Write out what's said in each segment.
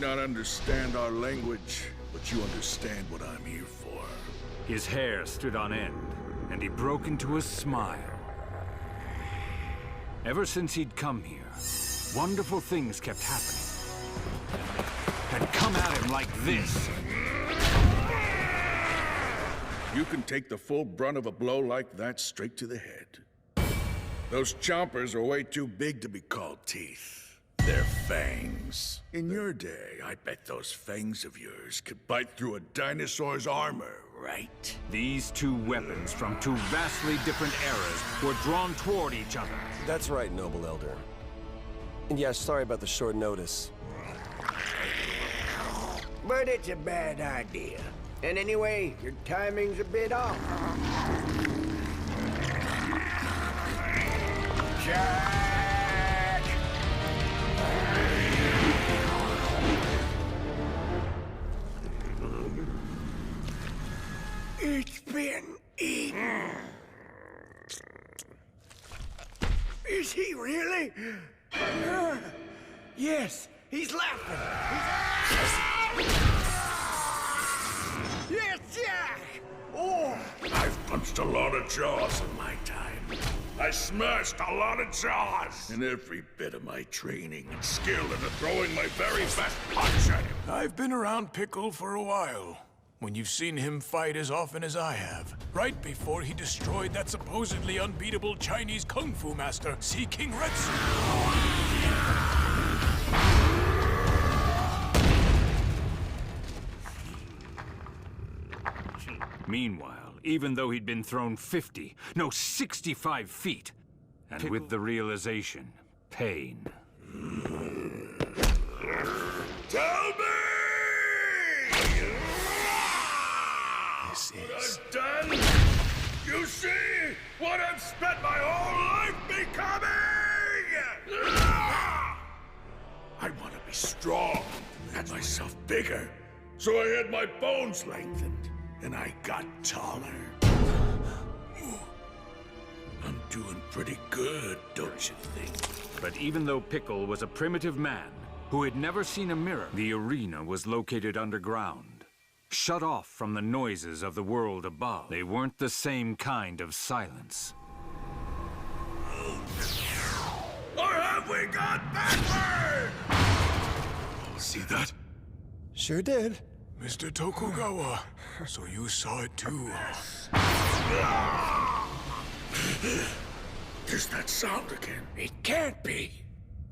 not understand our language, but you understand what I'm here for. His hair stood on end, and he broke into a smile. Ever since he'd come here, wonderful things kept happening. And come at him like this. You can take the full brunt of a blow like that straight to the head. Those chompers are way too big to be called teeth. They're fangs. In your day, I bet those fangs of yours could bite through a dinosaur's armor, right? These two weapons from two vastly different eras were drawn toward each other. That's right, noble elder. And yeah, sorry about the short notice. But it's a bad idea. And anyway, your timing's a bit off. Jack! It's been eaten. Is he really? Yes, he's laughing. Yes, Jack! Oh! I've punched a lot of jaws in my time. I smashed a lot of jaws. And every bit of my training and skill into throwing my very best punch at him. I've been around Pickle for a while. When you've seen him fight as often as I have. Right before he destroyed that supposedly unbeatable Chinese kung fu master, Sea King Retsu. Meanwhile, even though he'd been thrown 50, no 65 feet, and with the realization, pain. Tell me! This is... I'm done! You see what I've spent my whole life becoming! I want to be strong, had myself bigger, so I had my bones lengthened, and I got taller. I'm doing pretty good, don't you think? But even though Pickle was a primitive man who had never seen a mirror, the arena was located underground, shut off from the noises of the world above. They weren't the same kind of silence. Or have we gone backward? See that? Sure did. Mr. Tokugawa, so you saw it too. There's that sound again. It can't be.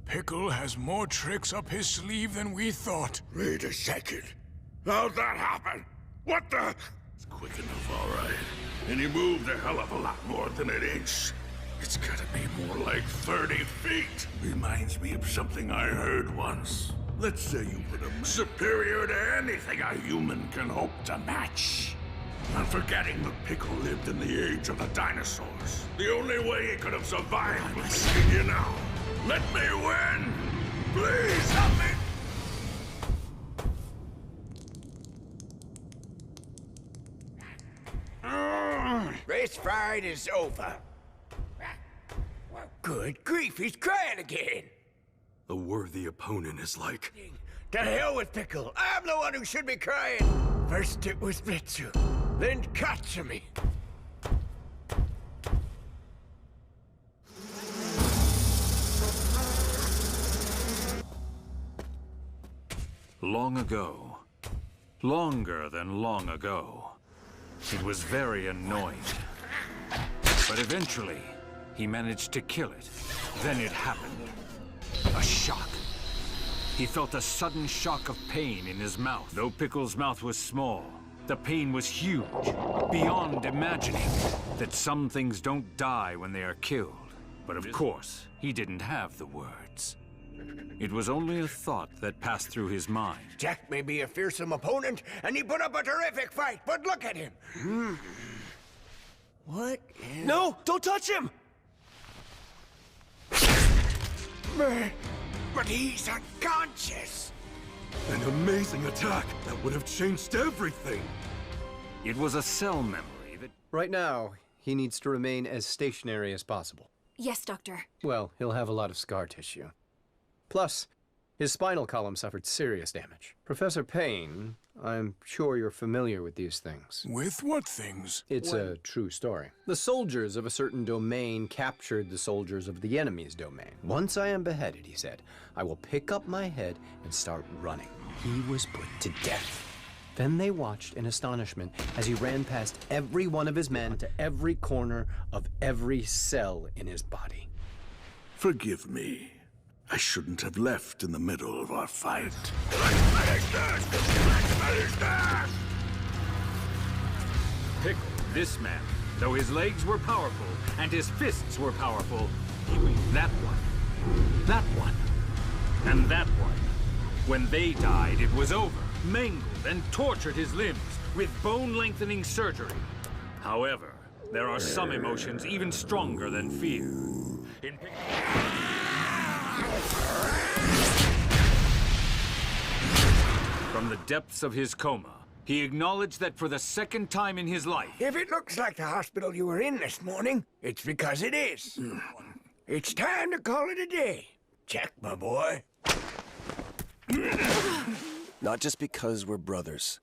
Pickle has more tricks up his sleeve than we thought. Wait a second. How'd that happen? What the? It's quick enough, all right. And he moved a hell of a lot more than an inch. It's gotta be more like 30 feet. Reminds me of something I heard once. Let's say you were superior to anything a human can hope to match. Not forgetting that Pickle lived in the age of the dinosaurs. The only way he could have survived was seeing you now. Let me win! Please help me! This fight is over. Good grief, he's crying again. A worthy opponent is like... To hell with Pickle. I'm the one who should be crying. First it was Retsu, then Katsumi. Long ago, longer than long ago, it was very annoying. But eventually, he managed to kill it. Then it happened. A shock. He felt a sudden shock of pain in his mouth. Though Pickle's mouth was small, the pain was huge, beyond imagining. That some things don't die when they are killed. But of course, he didn't have the words. It was only a thought that passed through his mind. Jack may be a fearsome opponent, and he put up a terrific fight, but look at him. What? No! Don't touch him! But he's unconscious. An amazing attack that would have changed everything! It was a cell memory that... Right now, he needs to remain as stationary as possible. Yes, Doctor. Well, he'll have a lot of scar tissue. Plus, His spinal column suffered serious damage. Professor Payne, I'm sure you're familiar with these things. With what things? It's a true story. The soldiers of a certain domain captured the soldiers of the enemy's domain. Once I am beheaded, he said, I will pick up my head and start running. He was put to death. Then they watched in astonishment as he ran past every one of his men to every corner of every cell in his body. Forgive me. I shouldn't have left in the middle of our fight. Pickle, this man, though his legs were powerful and his fists were powerful, he was that one, and that one. When they died, it was over, mangled and tortured his limbs with bone-lengthening surgery. However, there are some emotions even stronger than fear. In From the depths of his coma, he acknowledged that for the second time in his life... If it looks like the hospital you were in this morning, it's because it is. It's time to call it a day. Jack, my boy. Not just because we're brothers,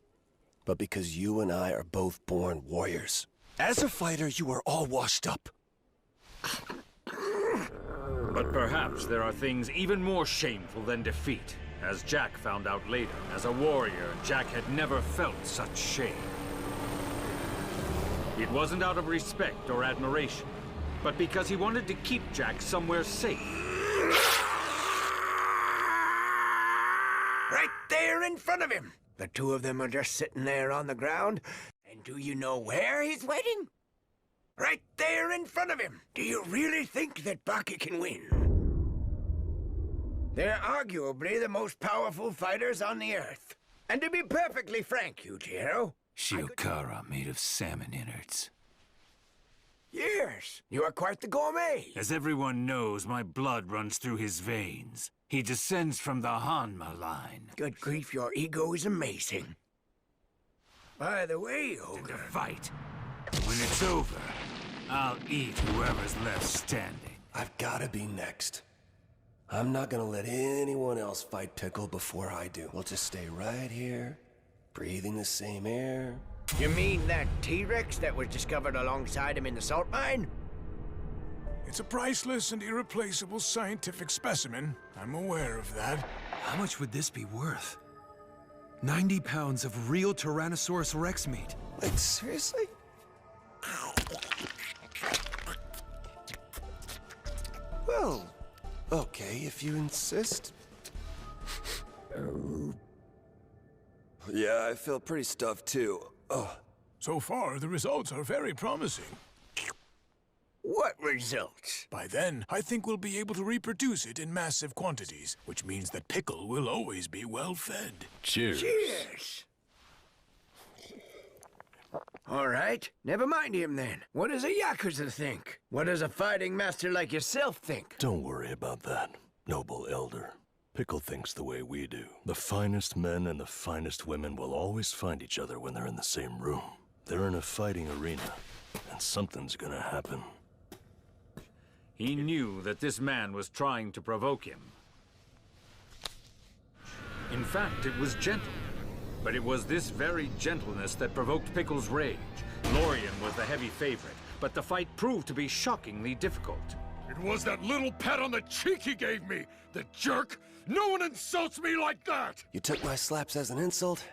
but because you and I are both born warriors. As a fighter, you are all washed up. But perhaps there are things even more shameful than defeat. As Jack found out later, as a warrior, Jack had never felt such shame. It wasn't out of respect or admiration, but because he wanted to keep Jack somewhere safe. Right there in front of him. The two of them are just sitting there on the ground. And do you know where he's waiting? Right there in front of him. Do you really think that Baki can win? They're arguably the most powerful fighters on the Earth. And to be perfectly frank, Yujiro... Shiokara made of salmon innards. Yes, you are quite the gourmet. As everyone knows, my blood runs through his veins. He descends from the Hanma line. Good grief, your ego is amazing. By the way, The Ogre... fight. When it's over, I'll eat whoever's left standing. I've got to be next. I'm not gonna let anyone else fight Pickle before I do. We'll just stay right here, breathing the same air. You mean that T-rek that was discovered alongside him in the salt mine? It's a priceless and irreplaceable scientific specimen. I'm aware of that. How much would this be worth? 90 pounds of real Tyrannosaurus Rex meat. Wait, seriously? Well, okay, if you insist. Yeah, I feel pretty stuffed too. So far, the results are very promising. What results? By then, I think we'll be able to reproduce it in massive quantities, which means that Pickle will always be well fed. Cheers. Cheers! All right, never mind him then. What does a Yakuza think? What does a fighting master like yourself think? Don't worry about that, noble elder. Pickle thinks the way we do. The finest men and the finest women will always find each other when they're in the same room. They're in a fighting arena, and something's gonna happen. He knew that this man was trying to provoke him. In fact, it was gentle. But it was this very gentleness that provoked Pickle's rage. Lorien was the heavy favorite, but the fight proved to be shockingly difficult. It was that little pat on the cheek he gave me, the jerk! No one insults me like that! You took my slaps as an insult,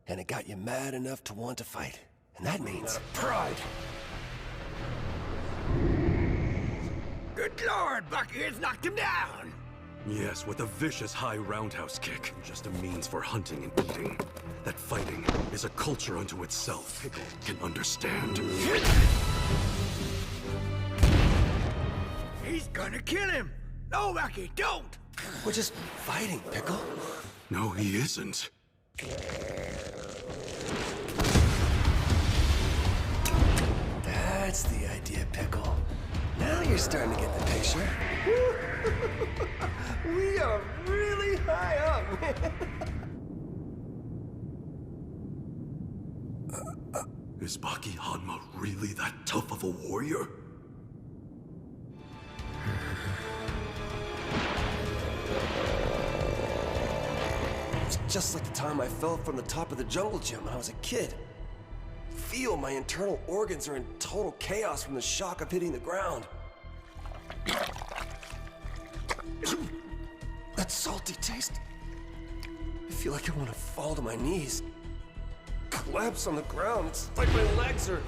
and it got you mad enough to want to fight. And that means pride. Good Lord, Bucky has knocked him down! Yes, with a vicious high roundhouse kick. Just a means for hunting and eating. That fighting is a culture unto itself. Pickle can understand. He's gonna kill him! No, Bucky, don't! We're just fighting, Pickle. No, he isn't. That's the idea, Pickle. Now you're starting to get the picture. We are really high up. Is Baki Hanma really that tough of a warrior? Just like the time I fell from the top of the jungle gym when I was a kid. Feel my internal organs are in total chaos from the shock of hitting the ground. That salty taste. I feel like I want to fall to my knees. Collapse on the ground. It's like my legs are...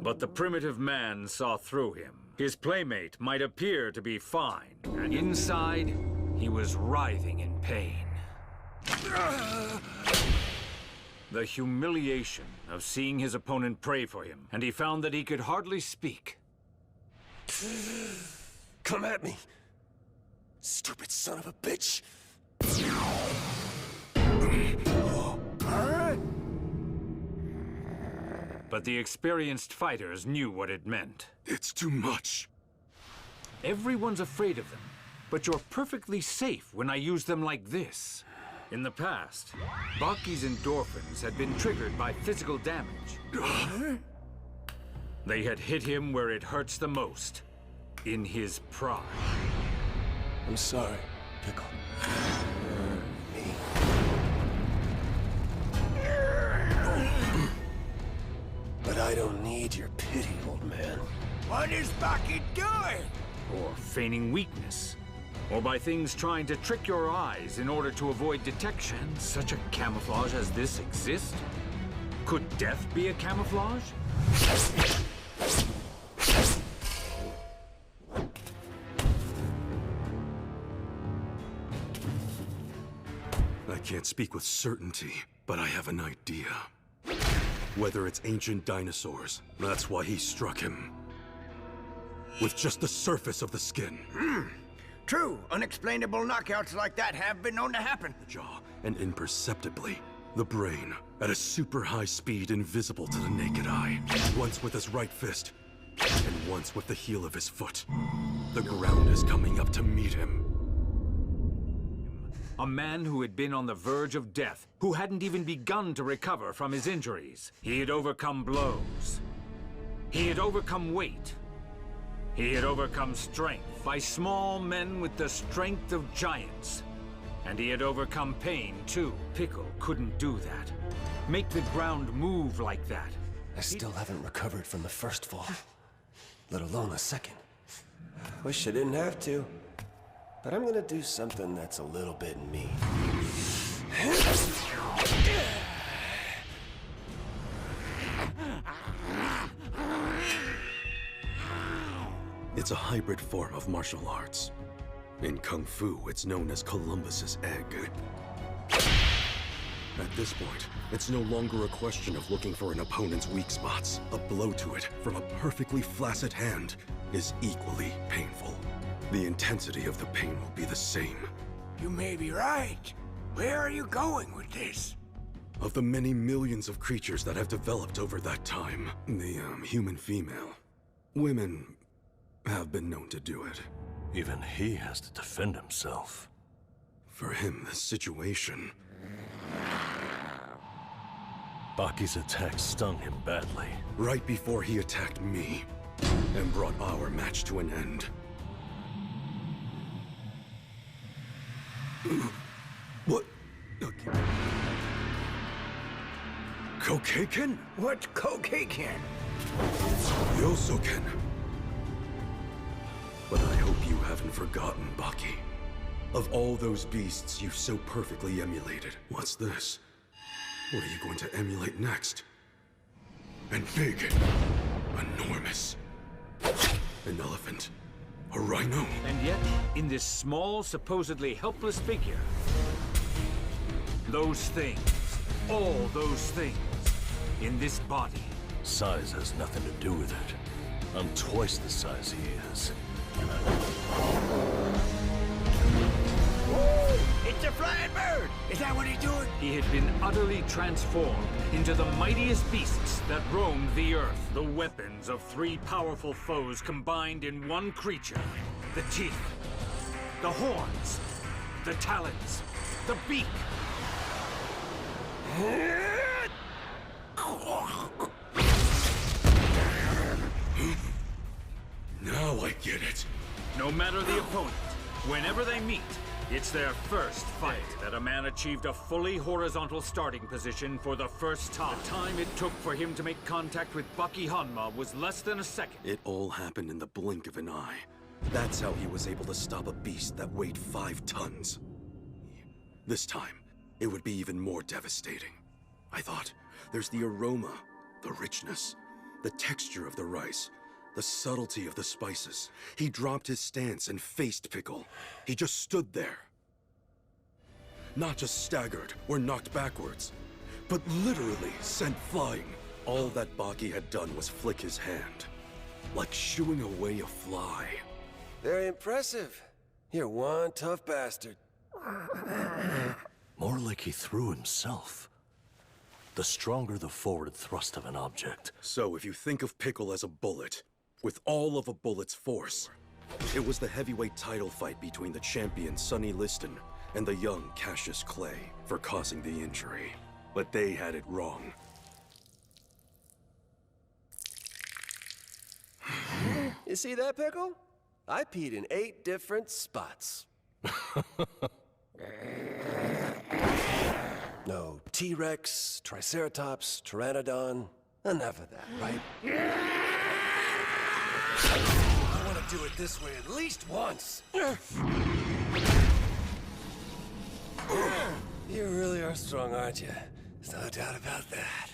But the primitive man saw through him. His playmate might appear to be fine, and inside, he was writhing in pain. The humiliation of seeing his opponent pray for him, and he found that he could hardly speak. Come at me, stupid son of a bitch. But the experienced fighters knew what it meant. It's too much. Everyone's afraid of them, but you're perfectly safe when I use them like this. In the past, Baki's endorphins had been triggered by physical damage. They had hit him where it hurts the most, in his pride. I'm sorry, Pickle. Me. But I don't need your pity, old man. What is Baki doing? Or feigning weakness. Or by things trying to trick your eyes in order to avoid detection. Such a camouflage as this exist? Could death be a camouflage? I can't speak with certainty, but I have an idea. Whether it's ancient dinosaurs, that's why he struck him. With just the surface of the skin. True, unexplainable knockouts like that have been known to happen. The jaw, and imperceptibly, the brain, at a super high speed invisible to the naked eye. Once with his right fist, and once with the heel of his foot. The ground is coming up to meet him. A man who had been on the verge of death, who hadn't even begun to recover from his injuries. He had overcome blows. He had overcome weight. He had overcome strength by small men with the strength of giants. And he had overcome pain, too. Pickle couldn't do that. Make the ground move like that. I still haven't recovered from the first fall, let alone the second. Wish I didn't have to. But I'm gonna do something that's a little bit mean. It's a hybrid form of martial arts. In Kung Fu, it's known as Columbus's egg. At this point, it's no longer a question of looking for an opponent's weak spots. A blow to it from a perfectly flaccid hand is equally painful. The intensity of the pain will be the same. You may be right. Where are you going with this? Of the many millions of creatures that have developed over that time, the human female, women have been known to do it. Even he has to defend himself. For him, the situation... Baki's attack stung him badly. Right before he attacked me, and brought our match to an end. What? Kokeiken? What Kokeiken? Yosoken. But I hope you haven't forgotten, Baki. Of all those beasts you so perfectly emulated, what's this? What are you going to emulate next? And big, enormous. An elephant, a rhino. And yet, in this small, supposedly helpless figure, those things, all those things, in this body. Size has nothing to do with it. I'm twice the size he is. It's a flying bird! Is that what he's doing? He had been utterly transformed into the mightiest beasts that roamed the earth. The weapons of three powerful foes combined in one creature. The teeth, the horns, the talons, the beak. Now I get it. No matter the opponent, whenever they meet, It's their first fight that a man achieved a fully horizontal starting position for the first time. The time it took for him to make contact with Bucky Hanma was less than a second. It all happened in the blink of an eye. That's how he was able to stop a beast that weighed 5 tons. This time, it would be even more devastating. I thought, there's the aroma, the richness, the texture of the rice, the subtlety of the spices. He dropped his stance and faced Pickle. He just stood there. Not just staggered or knocked backwards, but literally sent flying. All that Bucky had done was flick his hand, like shooing away a fly. Very impressive. You're one tough bastard. More like he threw himself. The stronger the forward thrust of an object. So if you think of Pickle as a bullet, with all of a bullet's force, it was the heavyweight title fight between the champion Sonny Liston and the young Cassius Clay for causing the injury. But they had it wrong. You see that, Pickle? I peed in 8 different spots. No T-rex, Triceratops, Pteranodon. Enough of that, right? I want to do it this way at least once. You really are strong, aren't you? There's no doubt about that.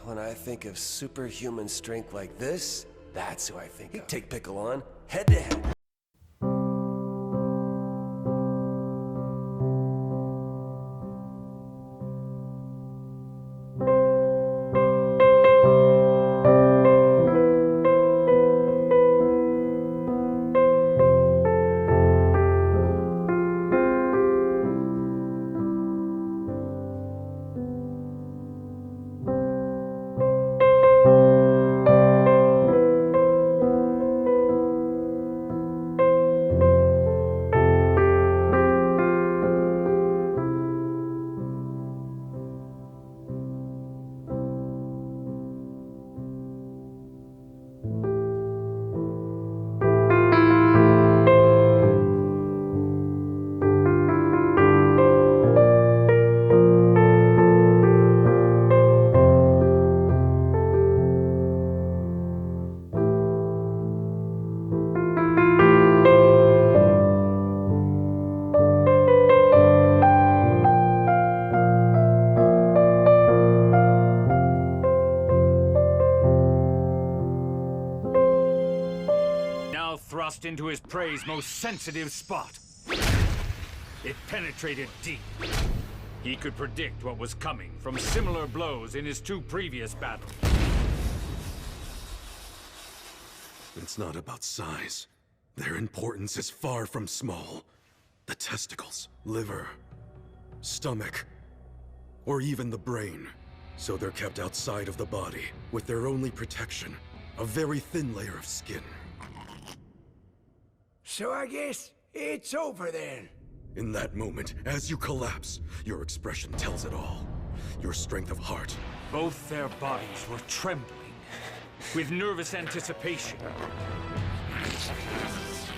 When I think of superhuman strength like this, that's who I think of. Take Pickle on, head to head. Thrust into his prey's most sensitive spot. It penetrated deep. He could predict what was coming from similar blows in his 2 previous battles. It's not about size. Their importance is far from small. The testicles, liver, stomach, or even the brain. So they're kept outside of the body, with their only protection, a very thin layer of skin. So I guess it's over then. In that moment, as you collapse, your expression tells it all. Your strength of heart. Both their bodies were trembling with nervous anticipation.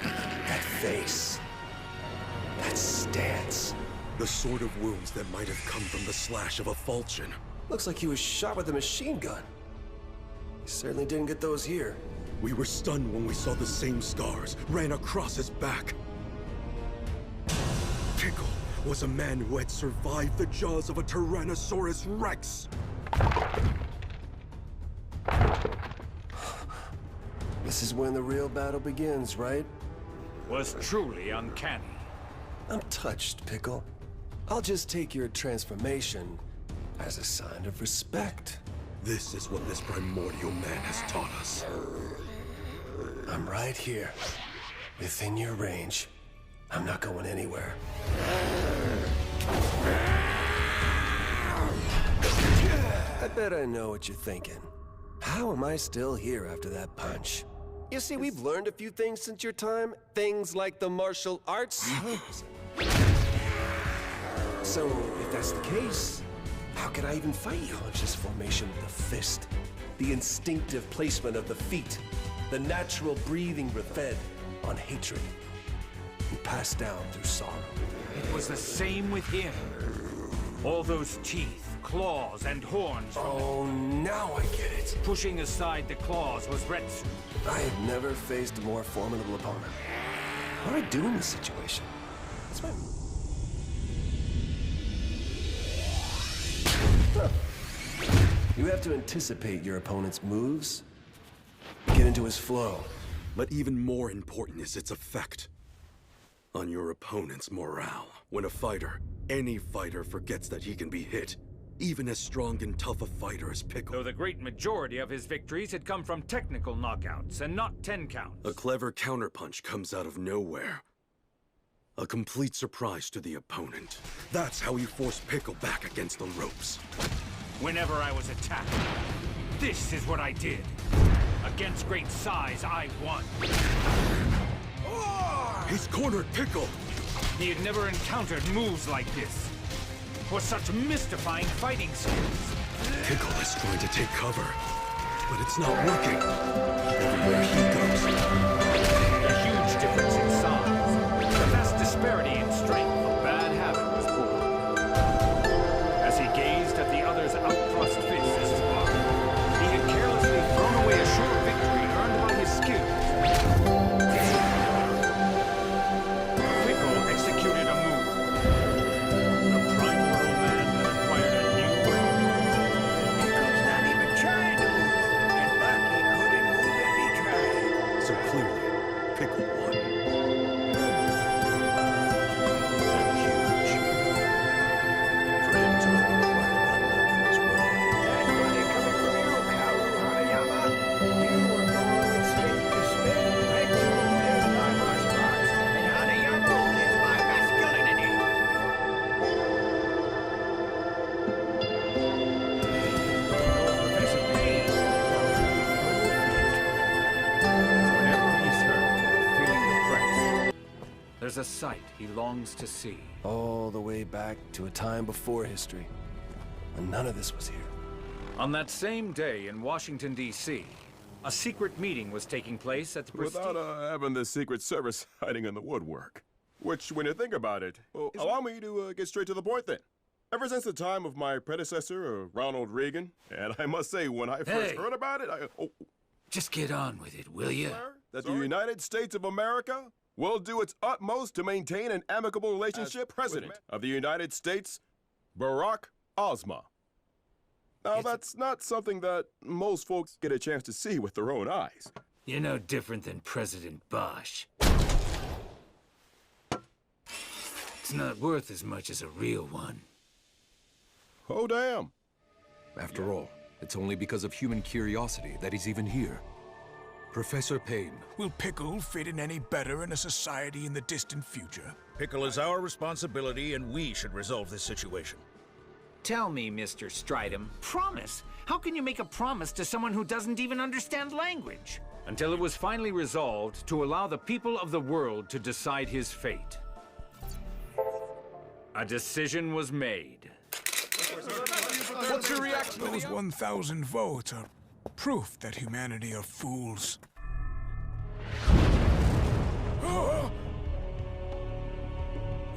That face. That stance. The sort of wounds that might have come from the slash of a falchion. Looks like he was shot with a machine gun. He certainly didn't get those here. We were stunned when we saw the same scars ran across his back. Pickle was a man who had survived the jaws of a Tyrannosaurus Rex. This is when the real battle begins, right? Was truly uncanny. I'm touched, Pickle. I'll just take your transformation as a sign of respect. This is what this primordial man has taught us. I'm right here, within your range. I'm not going anywhere. I bet I know what you're thinking. How am I still here after that punch? You see, we've learned a few things since your time. Things like the martial arts. So, if that's the case, how can I even fight you? Conscious formation of the fist, the instinctive placement of the feet, the natural breathing fed on hatred. passed down through sorrow. It was the same with him. All those teeth, claws, and horns. Oh, now I get it. Pushing aside the claws was Retsu. I have never faced a more formidable opponent. What do I do in this situation? That's my... Huh. You have to anticipate your opponent's moves, get into his flow. But even more important is its effect on your opponent's morale. When a fighter, any fighter, forgets that he can be hit, even as strong and tough a fighter as Pickle. Though the great majority of his victories had come from technical knockouts and not 10 counts. A clever counterpunch comes out of nowhere. A complete surprise to the opponent. That's how you force Pickle back against the ropes. Whenever I was attacked, this is what I did. Against great size, I won. He's cornered Pickle! He had never encountered moves like this, or such mystifying fighting skills. Pickle is trying to take cover, but it's not working. Everywhere he goes. A huge difference in size, a vast disparity in strength. A bad habit was born. As he gazed at the other's out-thrust fists, he had carelessly thrown away a sure victory earned by his skills. Pickle executed a move. A primal man that acquired a new weapon. Pickle's not even trying to move, and Bucky couldn't move if he tried. So clearly, Pickle won. For him to have acquired that weapon was wrong. That's money coming from you, Kawu Hanayama. You were born with strength to spin, Retsu is my martial arts, and Hanayama is my masculinity. Professor Payne. Whenever he's hurt or feeling depressed, there's a sight he longs to see. All the way back to a time before history, when none of this was here. On that same day in Washington, D.C., a secret meeting was taking place at the Without having the Secret Service hiding in the woodwork. Which, when you think about it, well, allow me to get straight to the point then. Ever since the time of my predecessor, Ronald Reagan, and I must say, when I first heard about it, Just get on with it, will you? that the United States of America will do its utmost to maintain an amicable relationship. President of the United States, Barack Obama. Now, that's not something that most folks get a chance to see with their own eyes. You're no different than President Bosch. It's not worth as much as a real one. Oh, damn. After all, it's only because of human curiosity that he's even here. Professor Payne. Will Pickle fit in any better in a society in the distant future? Pickle is our responsibility, and we should resolve this situation. Tell me, Mr. Stridham, promise. How can you make a promise to someone who doesn't even understand language? Until it was finally resolved to allow the people of the world to decide his fate. A decision was made. What's your reaction? Those 1,000 votes are proof that humanity are fools.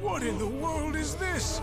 What in the world is this?